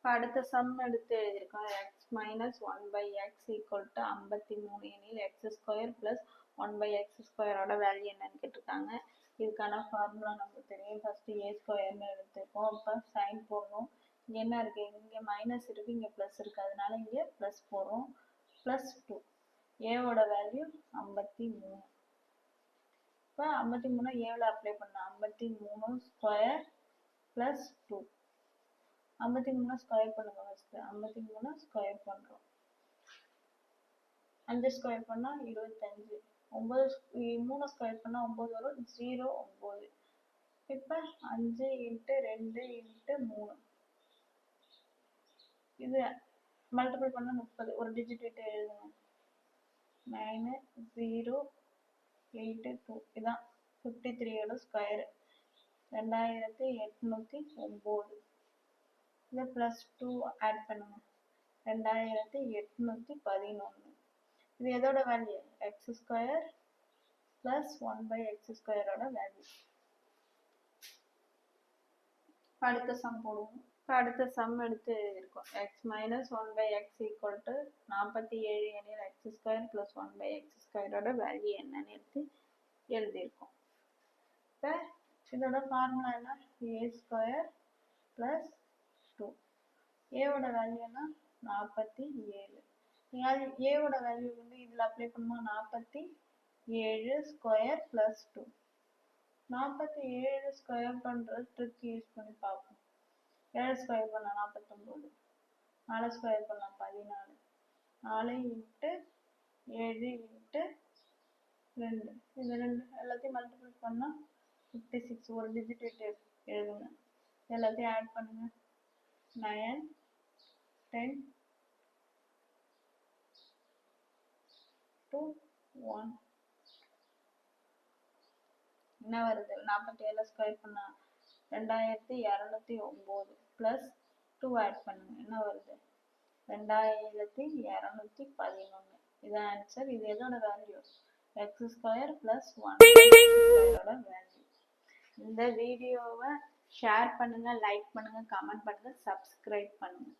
அடுத்த சம் எடுத்து எழுதியிருக்கோம். X minus 1/x equal to 53 எனில் எக்ஸ் ஸ்கொயர் பிளஸ் 1/x ஸ்கொயரோட வேல்யூ என்னன்னு கேட்டிருக்காங்க. இதுக்கான ஃபார்முலா நமக்கு தெரியும். ஃபர்ஸ்ட் ஏ ஸ்கொயர்னு எடுத்துருக்கோம். அப்போ சைன் போடுறோம். இங்கே என்ன இருக்கு? இங்கே மைனஸ் இருக்கு, இங்கே ப்ளஸ் இருக்கு, அதனால இங்கே ப்ளஸ் போடுறோம். ப்ளஸ் 2. ஏவோட வேல்யூ 53. இப்போ 53 ஏவில் அப்ளை பண்ணலாம். 53 ஸ்கொயர் பிளஸ் 2. 53 ஸ்கொயர் பண்ணுங்க. ஃபர்ஸ்ட் 53 ஸ்கொயர் பண்றோம். 5 ஸ்கொயர் பண்ணா 25. 3 ஸ்கொயர் பண்ணா 9 வரும். 0 9. இப்போ 5 × 2 × 3. இது மல்டிபிள் பண்ணா 30. ஒரு டிஜிட் விட்டு எழுதுங்க. 9 0 8 2. இதான் 53யோட ஸ்கொயர். 2809. இதை ப்ளஸ் 2 ஆட் பண்ணுங்க. 2811. இது எதோட value? X square plus 1/x ஸ்கொயரோட வேல்யூ. அடுத்த சம் போடுவோம். அடுத்த சம் எடுத்து எழுதியிருக்கோம். X minus 1/x equal to 47 எனில் எக்ஸ் ஸ்கொயர் பிளஸ் 1/x ஸ்கொயரோட வேல்யூ என்னன்னு எடுத்து எழுதியிருக்கோம். இப்போ இதோட ஃபார்முலா என்ன? ஏ ஸ்கொயர் பிளஸ் 2. ஏவோட வேல்யூ என்ன? 47. ஏவோட வேல்யூ வந்து இதில் அப்ளை பண்ணுமா? 47 ஸ்கொயர் பிளஸ் 2. 47 ஸ்கொயர் பண்ணுறது ட்ரிக் யூஸ் பண்ணி பார்ப்போம். 7 ஸ்கொயர் பண்ணால் 49. 4 ஸ்கொயர் பண்ணால் 14. 4 × 7 × 2. இது 2 எல்லாத்தையும் மல்டிபிள் பண்ணால் 56. ஒரு டிஜிட் விட்டு எழுதுங்க. எல்லாத்தையும் ஆட் பண்ணுங்க. 9 10 2 1. என்ன வருது? 47 ஸ்கொயர் பண்ணா 2209 பிளஸ் 2 ஆட் பண்ணுங்க. என்ன வருது? 2211. இதான் ஆன்சர். இது எதோட value? X square plus 1/x value. இந்த வீடியோவை ஷேர் பண்ணுங்க, லைக் பண்ணுங்க, கமெண்ட் பண்ணுங்க, சப்ஸ்கிரைப் பண்ணுங்க.